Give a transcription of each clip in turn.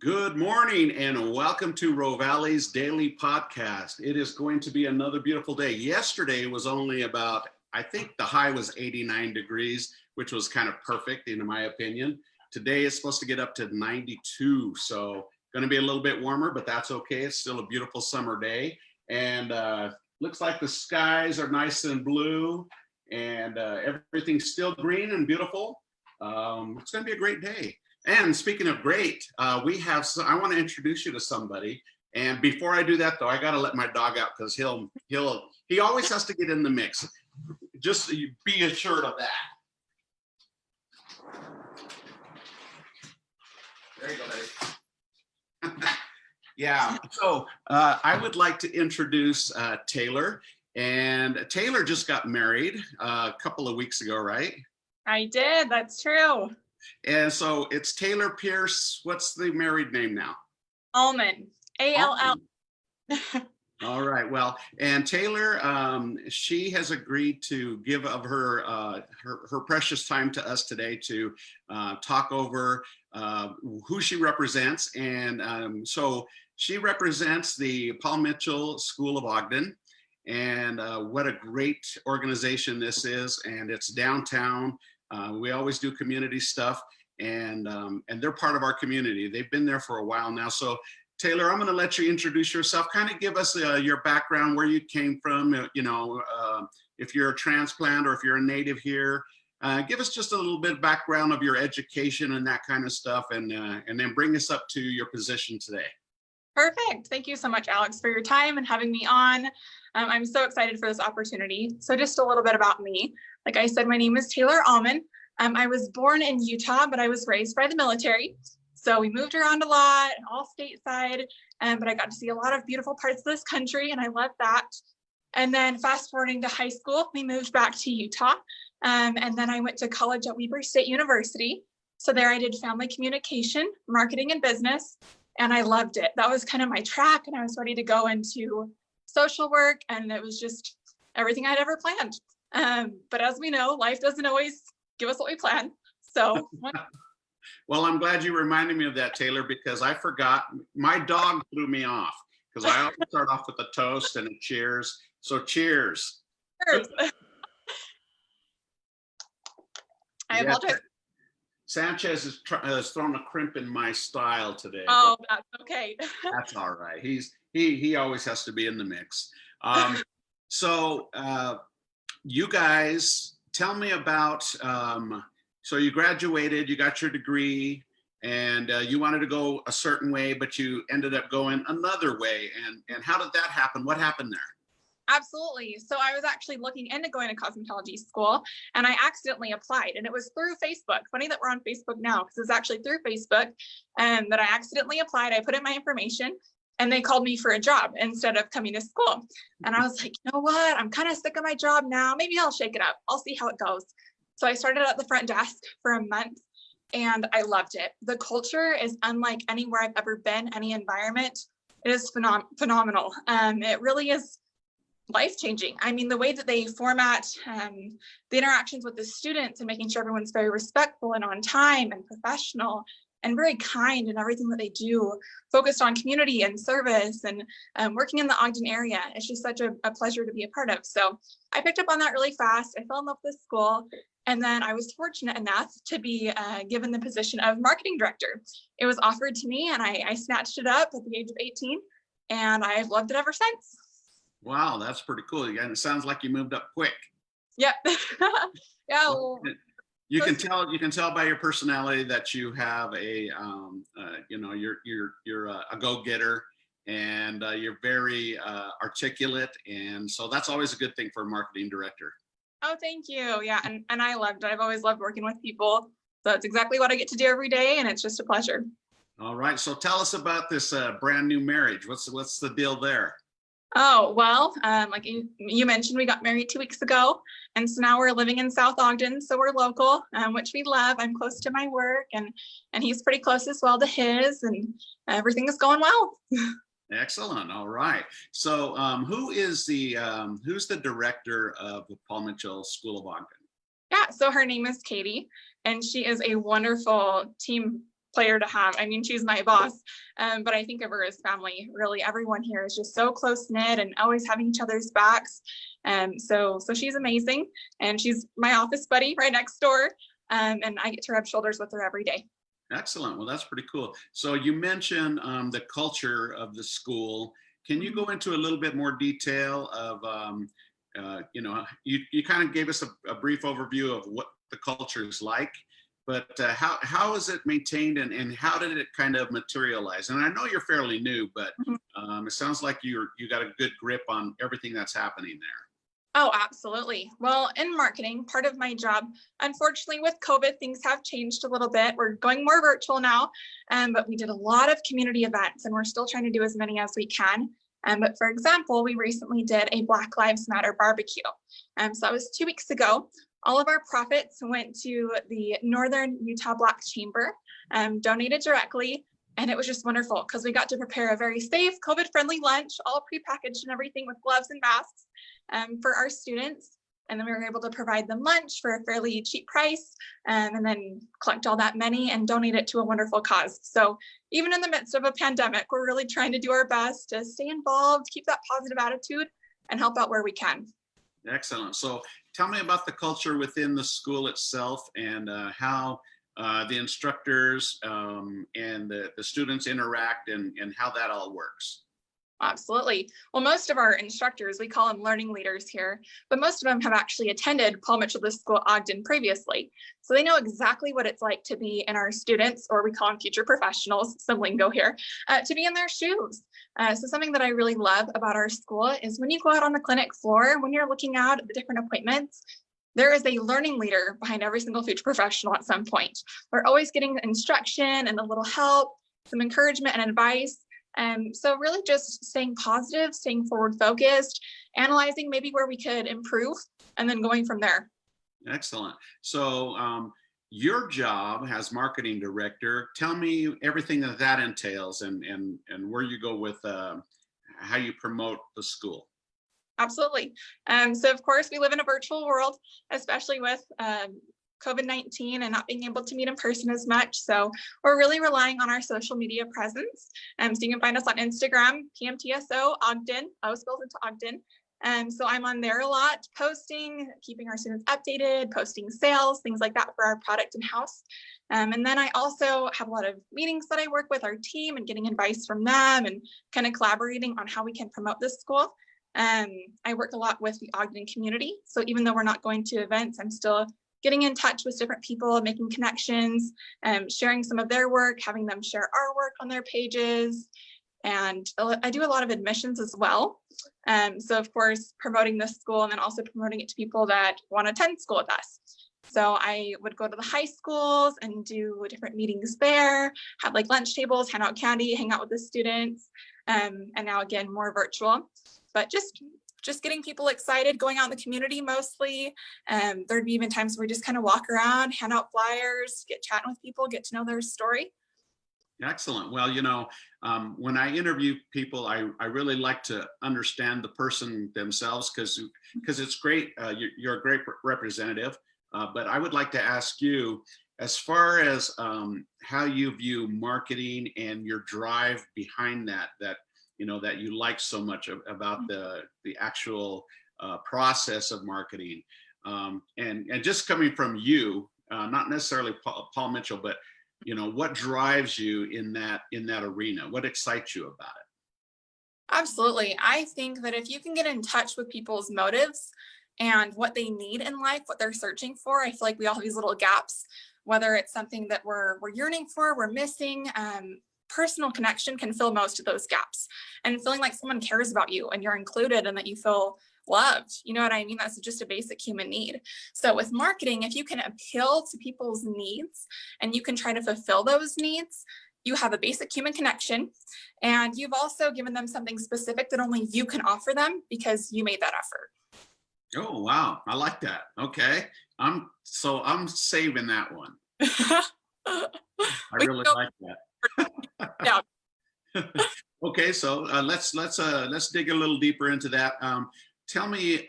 Good morning and welcome to Rovali's daily podcast. It is going to be another beautiful day. Yesterday was only about, I think the high was 89 degrees, which was kind of perfect in my opinion. Today is supposed to get up to 92, so going to be a little bit warmer, but that's okay. It's still a beautiful summer day, and looks like the skies are nice and blue, and everything's still green and beautiful. It's going to be a great day. And speaking of great, I want to introduce you to somebody. And before I do that, though, I got to let my dog out because he always has to get in the mix. Just so you be assured of that. There you go, buddy. Yeah. So I would like to introduce Taylor. And Taylor just got married a couple of weeks ago, right? I did. That's true. And so it's Taylor Pierce. What's the married name now? Almond. A-L-L. All right. Well, and Taylor, she has agreed to give of her precious time to us today to talk over who she represents. And so she represents the Paul Mitchel School of Ogden. And what a great organization this is. And it's downtown. We always do community stuff, and they're part of our community. They've been there for a while now. So Taylor, I'm going to let you introduce yourself. Kind of give us your background, where you came from, if you're a transplant or if you're a native here. Give us just a little bit of background of your education and that kind of stuff, and then bring us up to your position today. Perfect. Thank you so much, Alex, for your time and having me on. I'm so excited for this opportunity. So just a little bit about me. Like I said, my name is Taylor Almond. I was born in Utah, but I was raised by the military. So we moved around a lot, all stateside, but I got to see a lot of beautiful parts of this country, and I love that. And then fast forwarding to high school, we moved back to Utah. And then I went to college at Weber State University. So there I did family communication, marketing, and business. And I loved it. That was kind of my track, and I was ready to go into social work, and it was just everything I'd ever planned. But as we know, life doesn't always give us what we plan. So, well, I'm glad you reminded me of that, Taylor, because I forgot. My dog threw me off because I always start off with a toast and a cheers. So cheers. Cheers. I apologize. Sanchez has thrown a crimp in my style today. Oh, that's okay. That's all right. He always has to be in the mix. So you guys, tell me about. So you graduated, you got your degree, and you wanted to go a certain way, but you ended up going another way. And how did that happen? What happened there? Absolutely. So I was actually looking into going to cosmetology school, and I accidentally applied, and it was through Facebook. Funny that we're on Facebook now, because it's actually through Facebook, and that I accidentally applied. I put in my information, and they called me for a job instead of coming to school. And I was like, you know what? I'm kind of sick of my job now. Maybe I'll shake it up. I'll see how it goes. So I started at the front desk for a month, and I loved it. The culture is unlike anywhere I've ever been, any environment. It is phenomenal. It really is life-changing. I mean, the way that they format the interactions with the students and making sure everyone's very respectful and on time and professional and very kind in everything that they do, focused on community and service and working in the Ogden area. It's just such a pleasure to be a part of. So I picked up on that really fast. I fell in love with the school. And then I was fortunate enough to be given the position of marketing director. It was offered to me, and I snatched it up at the age of 18, and I've loved it ever since. Wow, that's pretty cool. And it sounds like you moved up quick. Yep. Yeah. Well, you can tell by your personality that you have a you're a go-getter, and you're very articulate, and so that's always a good thing for a marketing director. Oh, thank you. Yeah, and I loved it. I've always loved working with people. So it's exactly what I get to do every day, and it's just a pleasure. All right. So tell us about this brand new marriage. What's the deal there? Oh, well, like you mentioned, we got married 2 weeks ago, and so now we're living in South Ogden, so we're local, which we love. I'm close to my work, and he's pretty close as well to his, and everything is going well. Excellent. All right. So who's the director of the Paul Mitchel School of Ogden? Yeah, so her name is Katie, and she is a wonderful team player to have. I mean, she's my boss, but I think of her as family. Really, everyone here is just so close knit and always having each other's backs. So she's amazing, and she's my office buddy right next door. And I get to rub shoulders with her every day. Excellent. Well, that's pretty cool. So you mentioned the culture of the school. Can you go into a little bit more detail of, you kind of gave us a brief overview of what the culture is like, but how is it maintained, and how did it kind of materialize? And I know you're fairly new, but it sounds like you got a good grip on everything that's happening there. Oh, absolutely. Well, in marketing, part of my job, unfortunately with COVID, things have changed a little bit. We're going more virtual now, but we did a lot of community events, and we're still trying to do as many as we can. But for example, we recently did a Black Lives Matter barbecue. So that was 2 weeks ago. All of our profits went to the Northern Utah Black Chamber, donated directly. And it was just wonderful because we got to prepare a very safe, COVID-friendly lunch, all prepackaged and everything with gloves and masks for our students. And then we were able to provide them lunch for a fairly cheap price, and then collect all that money and donate it to a wonderful cause. So even in the midst of a pandemic, we're really trying to do our best to stay involved, keep that positive attitude, and help out where we can. Excellent. So tell me about the culture within the school itself, and how the instructors and the students interact, and how that all works. Absolutely. Well, most of our instructors, we call them learning leaders here, but most of them have actually attended Paul Mitchel School Ogden previously. So they know exactly what it's like to be in our students, or we call them future professionals, some lingo here, to be in their shoes. So something that I really love about our school is when you go out on the clinic floor, when you're looking out at the different appointments, there is a learning leader behind every single future professional at some point. We're always getting instruction and a little help, some encouragement and advice. So really just staying positive, staying forward focused, analyzing maybe where we could improve, and then going from there. Excellent. So your job as marketing director, tell me everything that entails, and where you go with how you promote the school. Absolutely. So of course we live in a virtual world, especially with COVID-19 and not being able to meet in person as much. So we're really relying on our social media presence. So you can find us on Instagram, PMTSO Ogden, O spells into Ogden. So I'm on there a lot, posting, keeping our students updated, posting sales, things like that for our product in-house. And then I also have a lot of meetings that I work with our team and getting advice from them, and kind of collaborating on how we can promote this school. I work a lot with the Ogden community. So even though we're not going to events, I'm still getting in touch with different people, making connections, sharing some of their work, having them share our work on their pages. And I do a lot of admissions as well. So of course, promoting this school, and then also promoting it to people that want to attend school with us. So I would go to the high schools and do different meetings there, have like lunch tables, hand out candy, hang out with the students. And now again, more virtual, but just getting people excited, going out in the community mostly. There'd be even times where we just kind of walk around, hand out flyers, get chatting with people, get to know their story. Excellent. Well, when I interview people, I really like to understand the person themselves, because it's great. You're a great representative. But I would like to ask you, as far as how you view marketing and your drive behind that you like so much about the actual process of marketing, and just coming from you, not necessarily Paul Mitchel, but what drives you in that arena? What excites you about it? Absolutely. I think that if you can get in touch with people's motives and what they need in life, what they're searching for, I feel like we all have these little gaps, whether it's something that we're yearning for, we're missing. Personal connection can fill most of those gaps, and feeling like someone cares about you and you're included and that you feel loved. You know what I mean? That's just a basic human need. So with marketing, if you can appeal to people's needs and you can try to fulfill those needs, you have a basic human connection, and you've also given them something specific that only you can offer them because you made that effort. Oh, wow. I like that. Okay. I'm saving that one. I really like that. Yeah. Okay, so let's dig a little deeper into that. Tell me,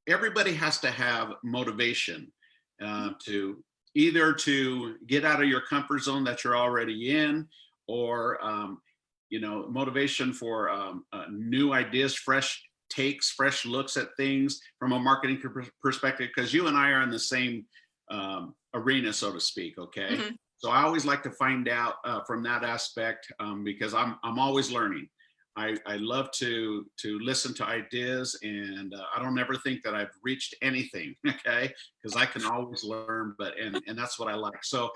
everybody has to have motivation to either to get out of your comfort zone that you're already in, or motivation for new ideas, fresh takes, fresh looks at things from a marketing perspective, because you and I are in the same arena, so to speak. Okay. Mm-hmm. So I always like to find out from that aspect, because I'm always learning. I love to listen to ideas, and I don't ever think that I've reached anything, okay? Because I can always learn, and that's what I like. So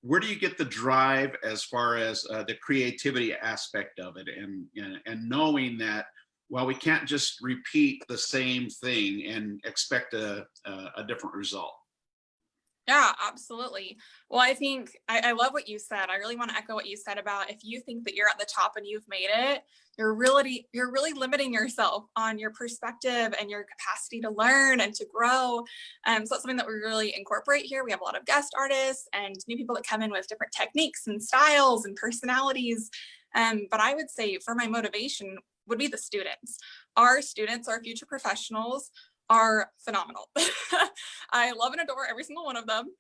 where do you get the drive as far as the creativity aspect of it, and knowing that, well, we can't just repeat the same thing and expect a different result? Yeah, absolutely. Well, I think I love what you said. I really want to echo what you said about, if you think that you're at the top and you've made it, you're really limiting yourself on your perspective and your capacity to learn and to grow. So that's something that we really incorporate here. We have a lot of guest artists and new people that come in with different techniques and styles and personalities. But I would say for my motivation would be the students. Our students, our future professionals, are phenomenal. I love and adore every single one of them.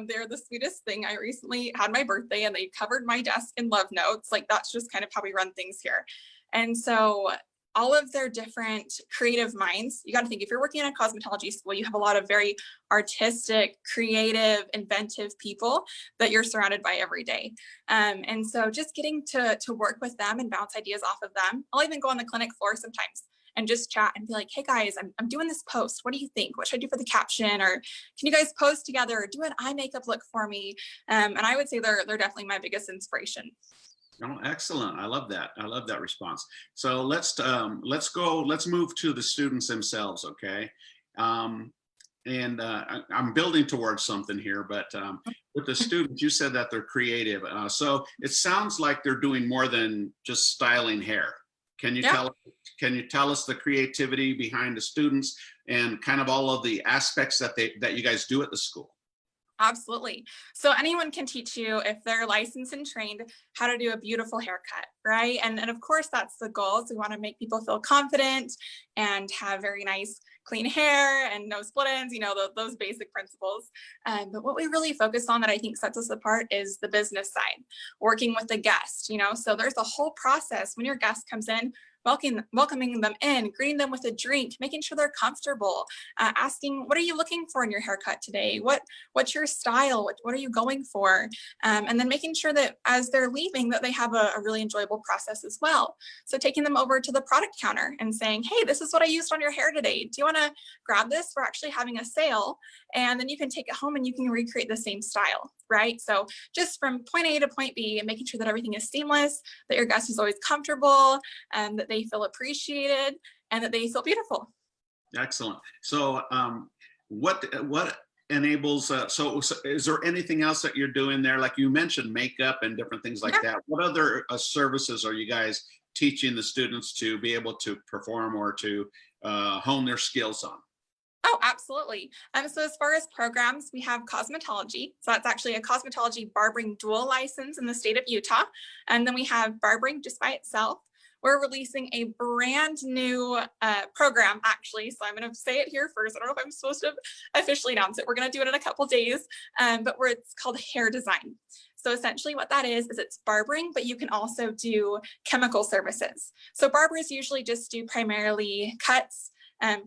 They're the sweetest thing. I recently had my birthday and they covered my desk in love notes. Like, that's just kind of how we run things here. And so all of their different creative minds, you got to think, if you're working in a cosmetology school, you have a lot of very artistic, creative, inventive people that you're surrounded by every day. And so just getting to work with them and bounce ideas off of them. I'll even go on the clinic floor sometimes and just chat and be like, hey guys, I'm doing this post. What do you think? What should I do for the caption? Or can you guys pose together or do an eye makeup look for me? And I would say they're definitely my biggest inspiration. Oh, excellent. I love that. I love that response. So let's move to the students themselves. Okay. I'm building towards something here, but with the students, you said that they're creative. So it sounds like they're doing more than just styling hair. Can you tell us the creativity behind the students and kind of all of the aspects that you guys do at the school? Absolutely. So anyone can teach you, if they're licensed and trained, how to do a beautiful haircut, right? And of course, that's the goal. So we want to make people feel confident and have very nice, clean hair and no split ends, those basic principles. But what we really focus on that I think sets us apart is the business side, working with the guest, So there's a whole process when your guest comes in, welcoming them in, greeting them with a drink, making sure they're comfortable, asking, what are you looking for in your haircut today? What's your style? What are you going for? And then making sure that as they're leaving, that they have a really enjoyable process as well. So taking them over to the product counter and saying, hey, this is what I used on your hair today. Do you want to grab this? We're actually having a sale. And then you can take it home and you can recreate the same style, right? So just from point A to point B, and making sure that everything is seamless, that your guest is always comfortable, and that they feel appreciated and that they feel beautiful. Excellent. So what enables, so is there anything else that you're doing there? Like you mentioned makeup and different things like that. What other services are you guys teaching the students to be able to perform or to hone their skills on? Oh, absolutely. So as far as programs, we have cosmetology. So that's actually a cosmetology barbering dual license in the state of Utah. And then we have barbering just by itself. We're releasing a brand new program, actually. So I'm going to say it here first. I don't know if I'm supposed to officially announce it. We're going to do it in a couple days, but it's called hair design. So essentially what that is it's barbering, but you can also do chemical services. So barbers usually just do primarily cuts,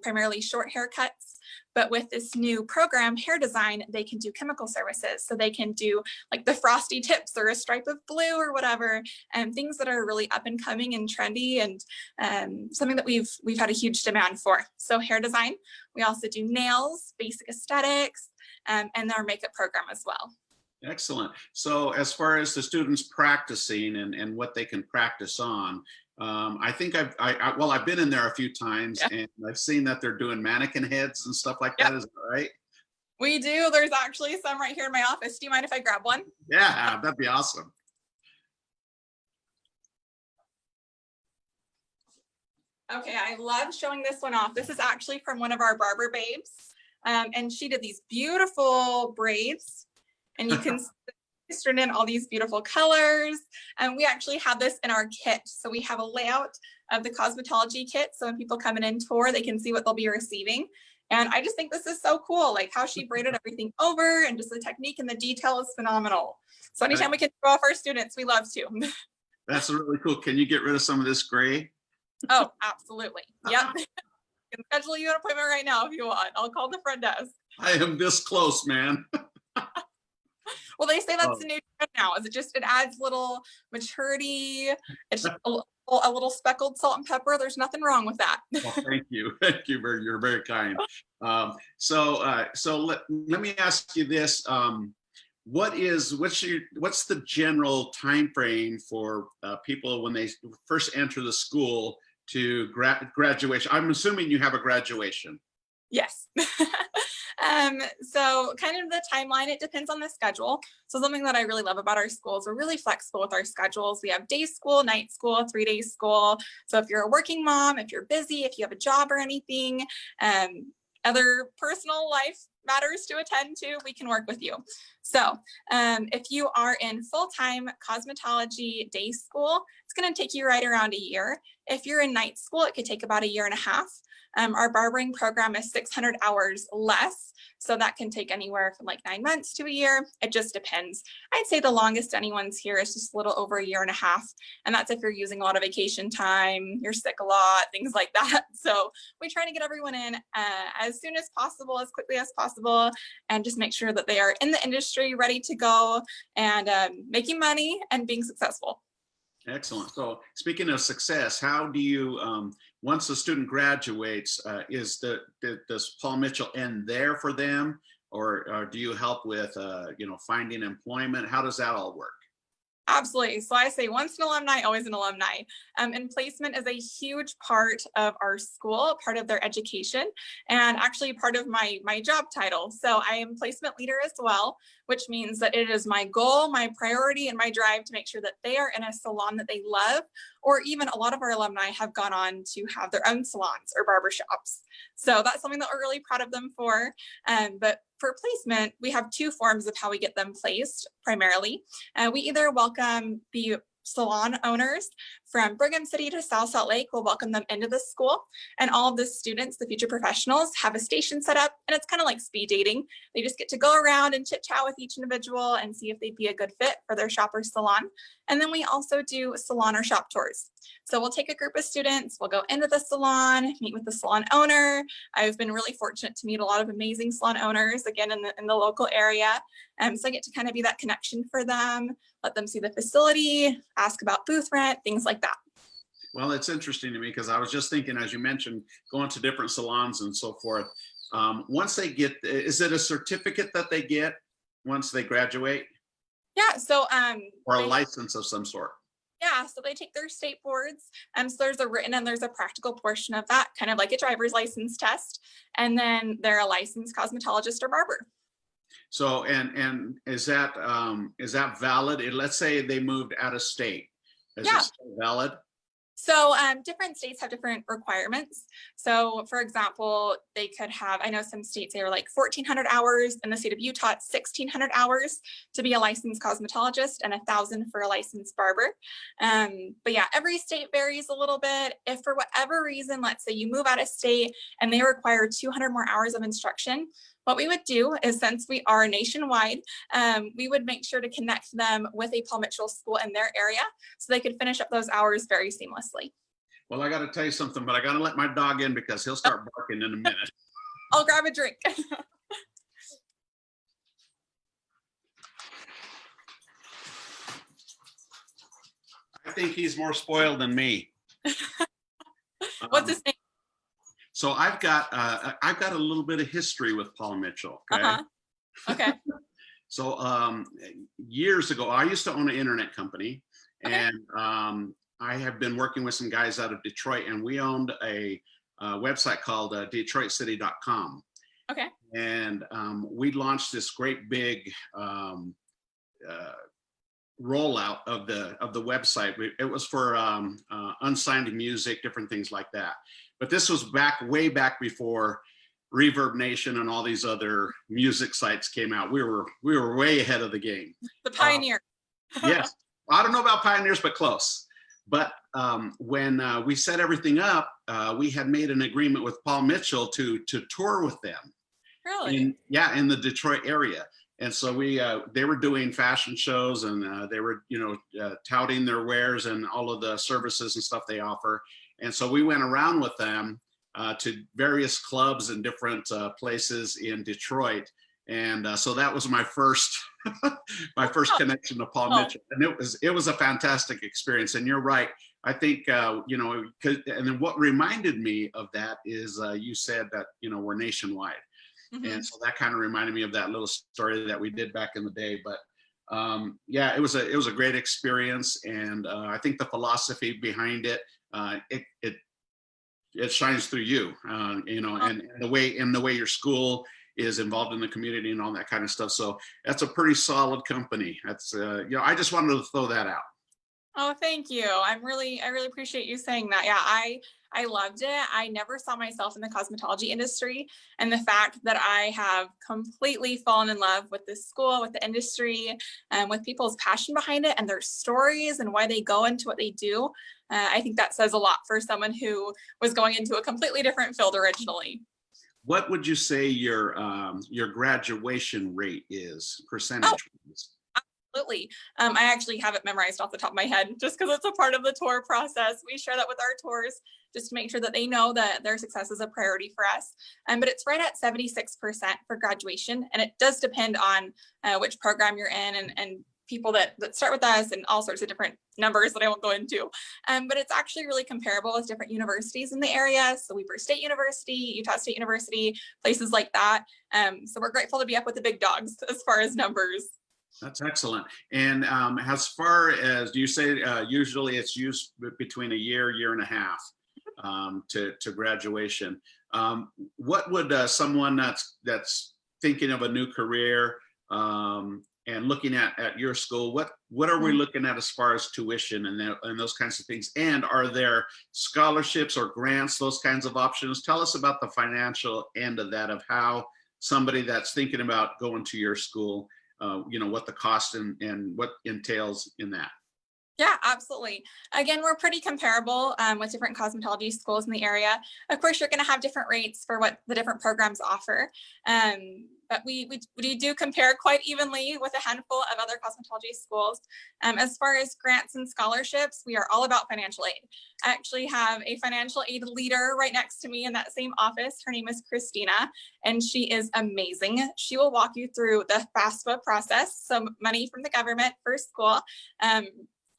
primarily short haircuts. But with this new program, hair design, they can do chemical services. So they can do like the frosty tips or a stripe of blue or whatever, and things that are really up and coming and trendy, and something that we've had a huge demand for. So hair design. We also do nails, basic aesthetics, and our makeup program as well. Excellent. So as far as the students practicing and what they can practice on, I think I've been in there a few times, and I've seen that they're doing mannequin heads and stuff like that. Is that right? We do. There's actually some right here in my office. Do you mind if I grab one? Yeah, that'd be awesome. Okay, I love showing this one off. This is actually from one of our barber babes, and she did these beautiful braids, and you can in all these beautiful colors. And we actually have this in our kit. So we have a layout of the cosmetology kit. So when people come in and tour, they can see what they'll be receiving. And I just think this is so cool, like how she braided everything over, and just the technique and the detail is phenomenal. So anytime we can show off our students, we love to. That's really cool. Can you get rid of some of this gray? Oh, absolutely. Yep. I can schedule you an appointment right now if you want. I'll call the front desk. I am this close, man. Well, they say that's Oh. the new trend now. Is it adds little maturity. It's just a little speckled salt and pepper. There's nothing wrong with that. Well, thank you. Thank you. You're very kind. So let me ask you this. What's the general time frame for people when they first enter the school to graduation? I'm assuming you have a graduation. Yes. So kind of the timeline, it depends on the schedule. So something that I really love about our schools, we're really flexible with our schedules. We have day school, night school, 3-day school. So if you're a working mom, if you're busy, if you have a job or anything, other personal life matters to attend to, we can work with you. So if you are in full-time cosmetology day school, it's going to take you right around a year. If you're in night school, it could take about 1.5 years. Our barbering program is 600 hours less. So that can take anywhere from like 9 months to a year. It just depends. I'd say the longest anyone's here is just a little over 1.5 years. And that's if you're using a lot of vacation time, you're sick a lot, things like that. So we try to get everyone in as soon as possible, as quickly as possible, and just make sure that they are in the industry, ready to go, and making money and being successful. Excellent. So speaking of success, how do you, once a student graduates, does Paul Mitchel end there for them, or do you help with, finding employment? How does that all work? Absolutely. So I say once an alumni, always an alumni. And placement is a huge part of our school, part of their education, and actually part of my job title. So I am placement leader as well, which means that it is my goal, my priority, and my drive to make sure that they are in a salon that they love, or even a lot of our alumni have gone on to have their own salons or barbershops. So that's something that we're really proud of them for. But for placement, we have 2 forms of how we get them placed primarily. We either welcome the salon owners from Brigham City to South Salt Lake. We'll welcome them into the school, and all of the students, the future professionals, have a station set up, and it's kind of like speed dating. They just get to go around and chit chat with each individual and see if they'd be a good fit for their shop or salon. And then we also do salon or shop tours. So we'll take a group of students, we'll go into the salon, meet with the salon owner. I've been really fortunate to meet a lot of amazing salon owners, again, in the local area. So I get to kind of be that connection for them, let them see the facility, ask about booth rent, things like that. Well, it's interesting to me because I was just thinking, as you mentioned, going to different salons and so forth. Once they get, is it a certificate that they get once they graduate? Yeah, so or a license of some sort? Yeah, so they take their state boards. So there's a written and there's a practical portion of that, kind of like a driver's license test. And then they're a licensed cosmetologist or barber. So, and is that valid? Let's say they moved out of state. Is it still valid? So different states have different requirements. So for example, they could have, I know some states, they were like 1,400 hours. In the state of Utah, it's 1,600 hours to be a licensed cosmetologist and 1,000 for a licensed barber. But yeah, every state varies a little bit. If for whatever reason, let's say you move out of state and they require 200 more hours of instruction, what we would do is, since we are nationwide, we would make sure to connect them with a Paul Mitchel school in their area so they could finish up those hours very seamlessly. Well, I got to tell you something, but I got to let my dog in because he'll start barking in a minute. I'll grab a drink. I think he's more spoiled than me. What's his name? So I've got a little bit of history with Paul Mitchel. Okay. Okay. So years ago, I used to own an internet company, and I have been working with some guys out of Detroit, and we owned a website called DetroitCity.com. Okay. And we launched this great big rollout of the website. It was for unsigned music, different things like that. But this was way back before Reverb Nation and all these other music sites came out. We were way ahead of the game. The pioneer. Yes, I don't know about pioneers, but close. But when we set everything up, we had made an agreement with Paul Mitchell to tour with them Really? in the Detroit area. And so they were doing fashion shows, and they were, touting their wares and all of the services and stuff they offer. And so we went around with them to various clubs and different places in Detroit. And so that was my first my first connection to Paul Mitchell, and it was a fantastic experience. And you're right. I think and then what reminded me of that is you said that we're nationwide. And so that kind of reminded me of that little story that we did back in the day. But yeah, it was a great experience, and I think the philosophy behind it, it shines through you, and the way your school is involved in the community and all that kind of stuff. So that's a pretty solid company. That's I just wanted to throw that out. Oh, thank you. I really appreciate you saying that. Yeah, I loved it. I never saw myself in the cosmetology industry, and the fact that I have completely fallen in love with this school, with the industry, and with people's passion behind it and their stories and why they go into what they do. I think that says a lot for someone who was going into a completely different field originally. What would you say your graduation rate is, percentage-wise? Absolutely. I actually have it memorized off the top of my head just because it's a part of the tour process. We share that with our tours just to make sure that they know that their success is a priority for us. But it's right at 76% for graduation. And it does depend on which program you're in and people that start with us and all sorts of different numbers that I won't go into. But it's actually really comparable with different universities in the area. So Weber State University, Utah State University, places like that. So we're grateful to be up with the big dogs as far as numbers. That's excellent. And as far as, do you say usually it's used between a year and a half to graduation? What would someone that's thinking of a new career and looking at your school, what are we looking at as far as tuition and those kinds of things? And are there scholarships or grants, those kinds of options? Tell us about the financial end of that, of how somebody that's thinking about going to your school, what the cost and what entails in that. Yeah, absolutely. Again, we're pretty comparable with different cosmetology schools in the area. Of course, you're going to have different rates for what the different programs offer. But we do compare quite evenly with a handful of other cosmetology schools. As far as grants and scholarships, we are all about financial aid. I actually have a financial aid leader right next to me in that same office. Her name is Christina, and she is amazing. She will walk you through the FAFSA process, so money from the government for school,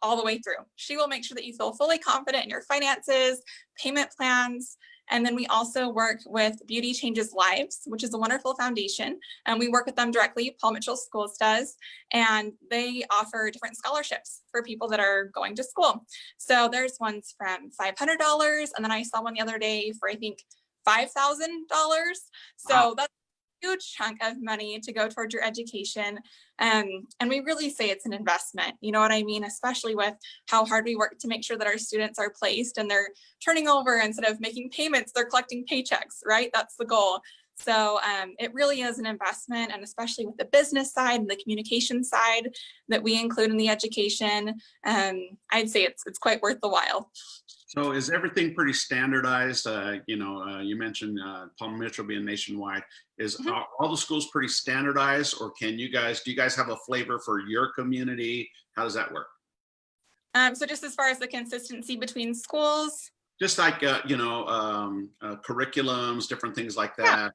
all the way through. She will make sure that you feel fully confident in your finances, payment plans. And then we also work with Beauty Changes Lives, which is a wonderful foundation. And we work with them directly, Paul Mitchell Schools does, and they offer different scholarships for people that are going to school. So there's ones from $500, and then I saw one the other day for, I think, $5,000. So wow. That's huge chunk of money to go towards your education. And we really say it's an investment, you know what I mean? Especially with how hard we work to make sure that our students are placed and they're turning over instead of making payments, they're collecting paychecks, right? That's the goal. So it really is an investment, and especially with the business side and the communication side that we include in the education, I'd say it's quite worth the while. So is everything pretty standardized? You mentioned Paul Mitchell being nationwide. Is all the schools pretty standardized, or do you guys have a flavor for your community? How does that work? So just as far as the consistency between schools? Just like, curriculums, different things like that, yeah.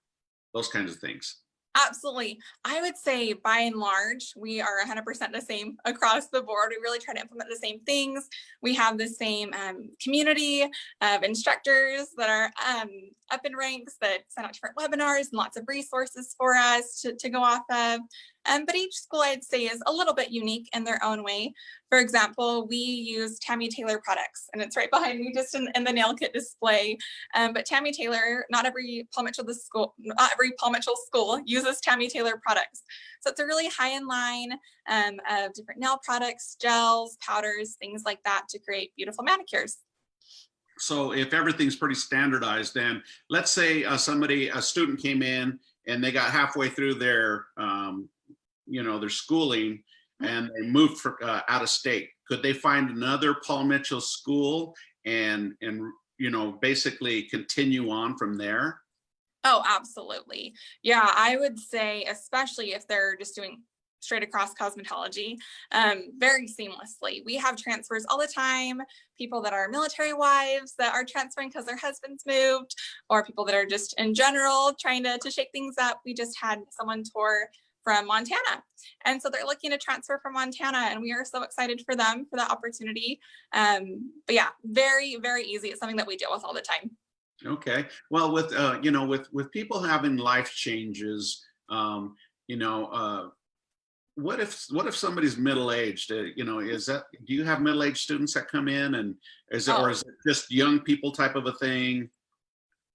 Those kinds of things. Absolutely. I would say by and large, we are 100% the same across the board. We really try to implement the same things. We have the same community of instructors that are up in ranks that send out different webinars and lots of resources for us to go off of. But each school, I'd say, is a little bit unique in their own way. For example, we use Tammy Taylor products, and it's right behind me just in the nail kit display. But Tammy Taylor, not every Paul Mitchell school uses Tammy Taylor products. So it's a really high-end line of different nail products, gels, powders, things like that to create beautiful manicures. So if everything's pretty standardized, then let's say a student came in and they got halfway through their schooling and they moved out of state. could they find another Paul Mitchell school and basically continue on from there? Oh, absolutely. Yeah, I would say, especially if they're just doing straight across cosmetology, very seamlessly. We have transfers all the time, people that are military wives that are transferring because their husbands moved, or people that are just in general trying to shake things up. We just had someone tour from Montana. And so they're looking to transfer from Montana, and we are so excited for them for that opportunity. But yeah, very, very easy. It's something that we deal with all the time. Okay. Well, with people having life changes, you know, what if somebody's middle-aged? Do you have middle-aged students that come in, and or is it just young people type of a thing?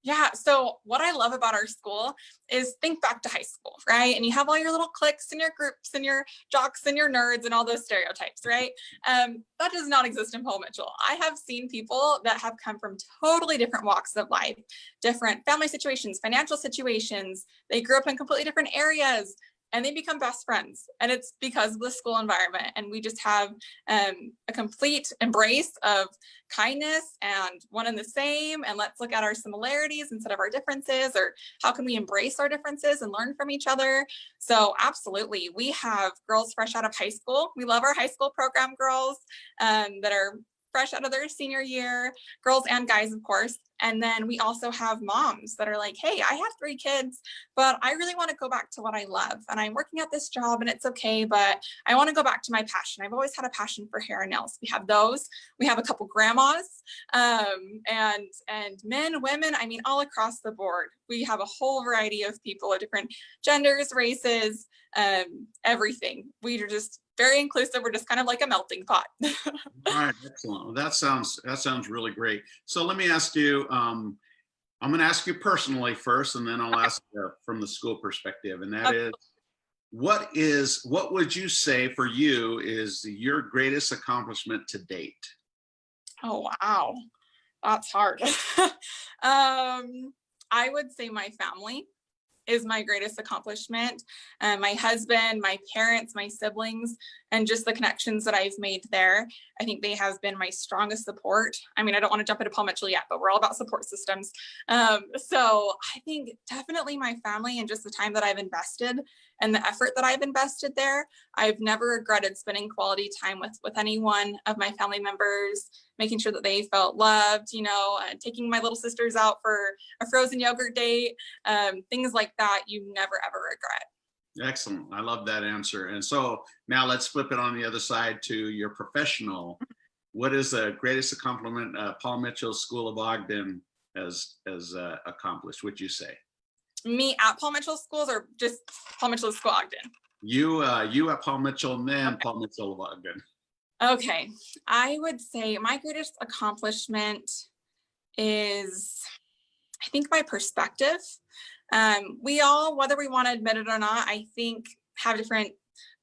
Yeah. So what I love about our school is think back to high school, right? And you have all your little cliques and your groups and your jocks and your nerds and all those stereotypes, right? That does not exist in Paul Mitchell. I have seen people that have come from totally different walks of life, different family situations, financial situations. They grew up in completely different areas, and they become best friends. And it's because of the school environment. And we just have a complete embrace of kindness and one and the same. And let's look at our similarities instead of our differences, or how can we embrace our differences and learn from each other? So absolutely, we have girls fresh out of high school. We love our high school program girls that are fresh out of their senior year, girls and guys, of course. And then we also have moms that are like, hey, I have 3 kids, but I really want to go back to what I love. And I'm working at this job and it's okay, but I want to go back to my passion. I've always had a passion for hair and nails. We have those. We have a couple grandmas and men, women, I mean, all across the board. We have a whole variety of people of different genders, races, everything. We are just very inclusive. We're just kind of like a melting pot. All right, excellent. Well, that sounds really great. So let me ask you. I'm going to ask you personally first, and then I'll ask from the school perspective. And that is, what would you say for you is your greatest accomplishment to date? Oh, wow. That's hard. I would say my family is my greatest accomplishment. My husband, my parents, my siblings, and just the connections that I've made there. I think they have been my strongest support. I mean, I don't want to jump into Paul Mitchell yet, but we're all about support systems. So I think definitely my family and just the time that I've invested and the effort that I've invested there. I've never regretted spending quality time with any one of my family members, making sure that they felt loved, taking my little sisters out for a frozen yogurt date, things like that you never ever regret. Excellent. I love that answer. And so now let's flip it on the other side to your professional. What is the greatest accomplishment Paul Mitchell School of Ogden has accomplished, would you say? Me at Paul Mitchell schools, or just Paul Mitchell School Ogden? You at Paul Mitchell, and then Paul Mitchell of Ogden. Okay. I would say my greatest accomplishment is, I think, my perspective. We all, whether we want to admit it or not, I think have different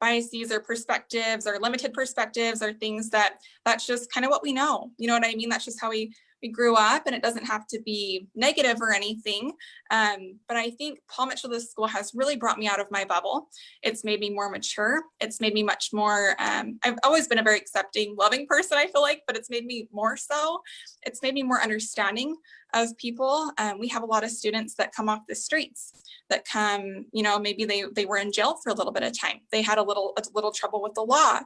biases or perspectives or limited perspectives or things that's just kind of what we know. You know what I mean? That's just how we grew up, and it doesn't have to be negative or anything. But I think Paul Mitchell, this school, has really brought me out of my bubble. It's made me more mature. It's made me much more, I've always been a very accepting, loving person, I feel like, but it's made me more so. It's made me more understanding of people. We have a lot of students that come off the streets that come, maybe they were in jail for a little bit of time. They had a little trouble with the law,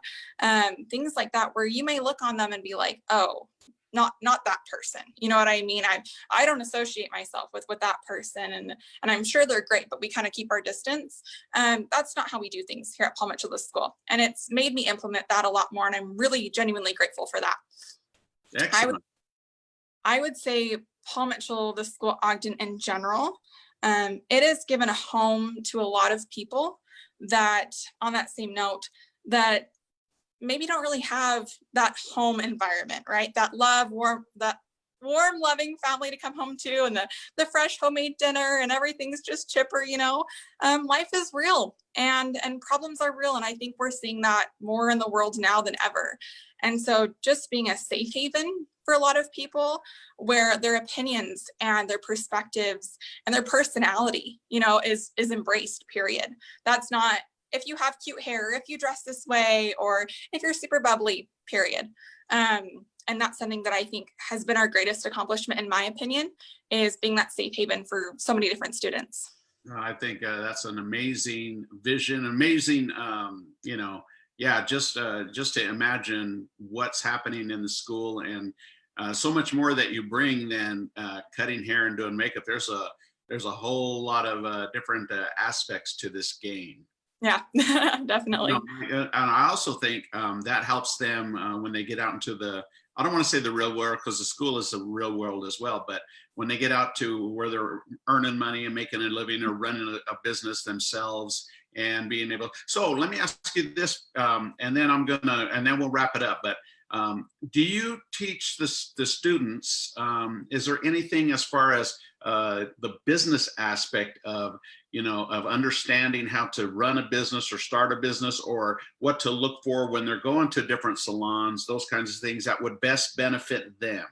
things like that, where you may look on them and be like, oh, not that person. You know what I mean? I don't associate myself with that person, and I'm sure they're great, but we kind of keep our distance. That's not how we do things here at Paul Mitchell, the school. And it's made me implement that a lot more, and I'm really genuinely grateful for that. Excellent. I would say Paul Mitchell, the school, Ogden in general, it has given a home to a lot of people that, on that same note, that maybe don't really have that home environment, right? That warm, loving family to come home to, and the fresh homemade dinner, and everything's just chipper, life is real, and problems are real. And I think we're seeing that more in the world now than ever. And so just being a safe haven for a lot of people, where their opinions and their perspectives and their personality, is embraced, period. That's not if you have cute hair, if you dress this way, or if you're super bubbly, period. And that's something that I think has been our greatest accomplishment, in my opinion, is being that safe haven for so many different students. I think that's an amazing vision, amazing, yeah, just to imagine what's happening in the school, and so much more that you bring than cutting hair and doing makeup. There's a whole lot of different aspects to this game. Yeah, definitely. And I also think that helps them when they get out into I don't want to say the real world, because the school is the real world as well, but when they get out to where they're earning money and making a living or running a business themselves and being able. So let me ask you this, and then we'll wrap it up. But do you teach the students? Is there anything as far as the business aspect of understanding how to run a business or start a business, or what to look for when they're going to different salons, those kinds of things that would best benefit them?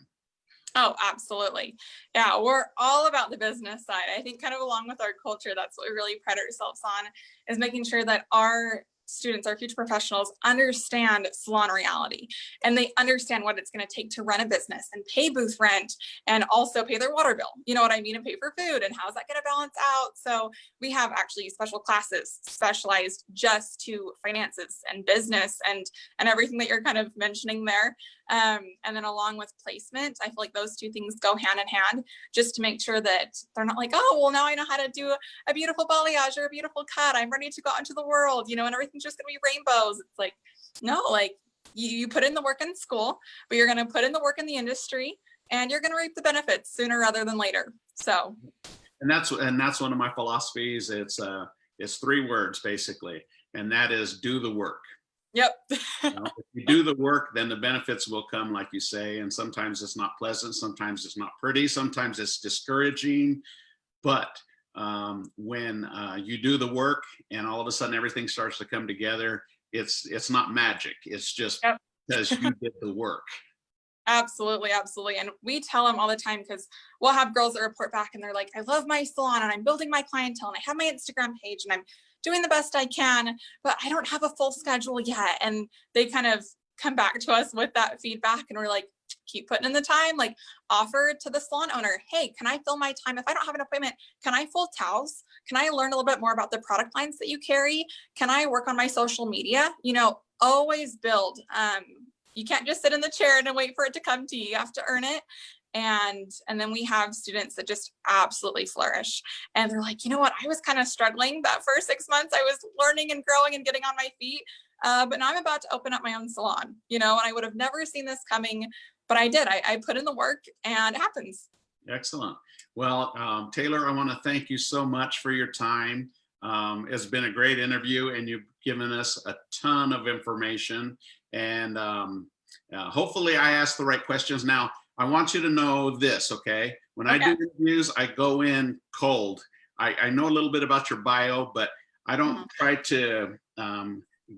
Oh, absolutely. Yeah, we're all about the business side. I think kind of along with our culture, that's what we really pride ourselves on, is making sure that our students, our future professionals, understand salon reality, and they understand what it's going to take to run a business and pay booth rent and also pay their water bill, you know what I mean, and pay for food, and how's that going to balance out. So we have actually special classes specialized just to finances and business and everything that you're kind of mentioning there. And then along with placement, I feel like those two things go hand in hand, just to make sure that they're not like, oh, well, now I know how to do a beautiful balayage or a beautiful cut, I'm ready to go out into the world, and everything's just gonna be rainbows. It's like, no, like you put in the work in school, but you're gonna put in the work in the industry, and you're gonna reap the benefits sooner rather than later. So, and that's one of my philosophies. It's 3 words basically, and that is do the work. Yep. If you do the work, then the benefits will come, like you say. And sometimes it's not pleasant, sometimes it's not pretty, sometimes it's discouraging. But when you do the work and all of a sudden everything starts to come together, it's not magic. It's just because you did the work. Absolutely, absolutely. And we tell them all the time, because we'll have girls that report back and they're like, I love my salon and I'm building my clientele and I have my Instagram page and I'm doing the best I can, but I don't have a full schedule yet. And they kind of come back to us with that feedback, and we're like, keep putting in the time, like offer to the salon owner, hey, can I fill my time? If I don't have an appointment, can I fold towels? Can I learn a little bit more about the product lines that you carry? Can I work on my social media? Always build. You can't just sit in the chair and wait for it to come to you. You have to earn it. And then we have students that just absolutely flourish. And they're like, you know what? I was kind of struggling that first 6 months. I was learning and growing and getting on my feet. But now I'm about to open up my own salon, and I would have never seen this coming, but I did. I put in the work and it happens. Excellent. Well, Taylor, I want to thank you so much for your time. It's been a great interview, and you've given us a ton of information. And hopefully I asked the right questions. Now, I want you to know this, okay? When I do interviews, I go in cold. I know a little bit about your bio, but I don't try to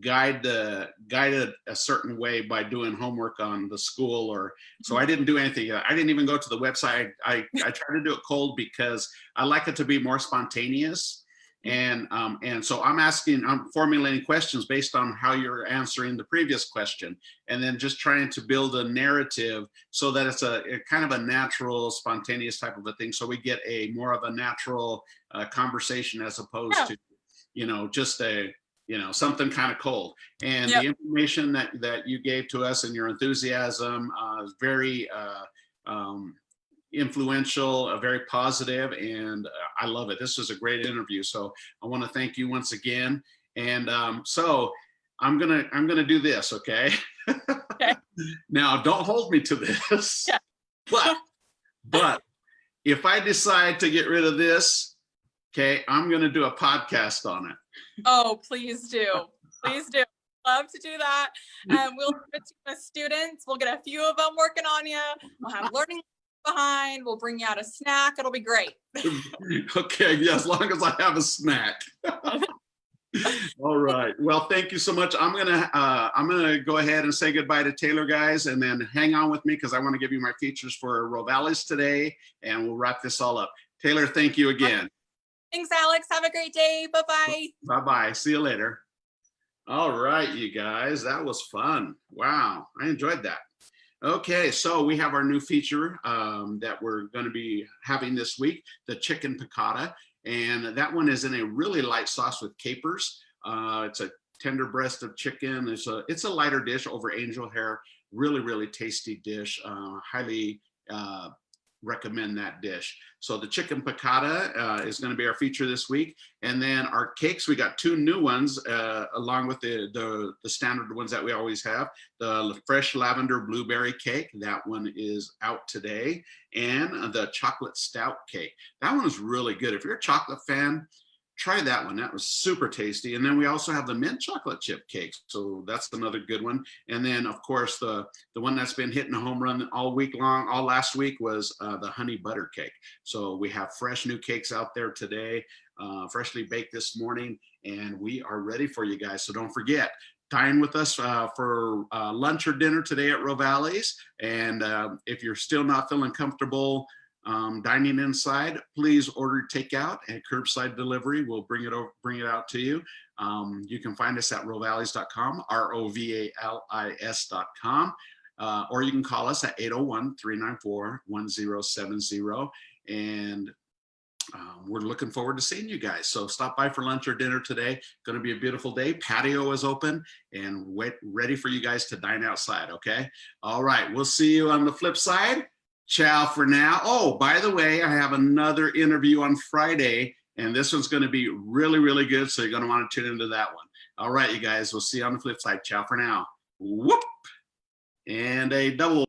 guide it a certain way by doing homework on the school, so I didn't do anything. I didn't even go to the website. I try to do it cold because I like it to be more spontaneous. And so I'm formulating questions based on how you're answering the previous question, and then just trying to build a narrative so that it's a kind of a natural, spontaneous type of a thing. So we get more of a natural conversation, as opposed to, just something kind of cold. And the information that you gave to us and your enthusiasm is very influential, very positive, and I love it. This was a great interview, so I want to thank you once again. And so I'm gonna do this, okay? Okay. Now, don't hold me to this. Yeah. but if I decide to get rid of this, okay, I'm gonna do a podcast on it. Oh, please do. Please do. Love to do that. We'll give it to the students. We'll get a few of them working on you. We'll have learning behind. We'll bring you out a snack. It'll be great. Okay, yeah, as long as I have a snack. All right. Well, thank you so much. I'm gonna go ahead and say goodbye to Taylor, guys, and then hang on with me because I want to give you my features for Rovali's today, and we'll wrap this all up. Taylor, thank you again. Thanks, Alex. Have a great day. Bye-bye. Bye-bye. See you later. All right, you guys, that was fun. Wow, I enjoyed that. Okay, so we have our new feature that we're going to be having this week, the chicken piccata. And that one is in a really light sauce with capers. It's a tender breast of chicken. It's a lighter dish over angel hair. Really, really tasty dish. Highly recommend that dish. So the chicken piccata is going to be our feature this week. And then our cakes, we got two new ones along with the standard ones that we always have. The fresh lavender blueberry cake, that one is out today. And the chocolate stout cake. That one is really good. If you're a chocolate fan, try that one. That was super tasty. And then we also have the mint chocolate chip cake. So that's another good one. And then of course, the one that's been hitting a home run all week long, all last week was the honey butter cake. So we have fresh new cakes out there today, freshly baked this morning, and we are ready for you guys. So don't forget, dine with us for lunch or dinner today at Rovali's. And if you're still not feeling comfortable dining inside, please order takeout and curbside delivery. We'll bring it out to you. You can find us at rovalis.com, ROVALIS.com, or you can call us at 801-394-1070. And we're looking forward to seeing you guys. So stop by for lunch or dinner today. Going to be a beautiful day. Patio is open and ready for you guys to dine outside. Okay. All right. We'll see you on the flip side. Ciao for now. Oh, by the way, I have another interview on Friday, and this one's going to be really, really good. So you're going to want to tune into that one. All right, you guys, we'll see you on the flip side. Ciao for now. Whoop. And a double.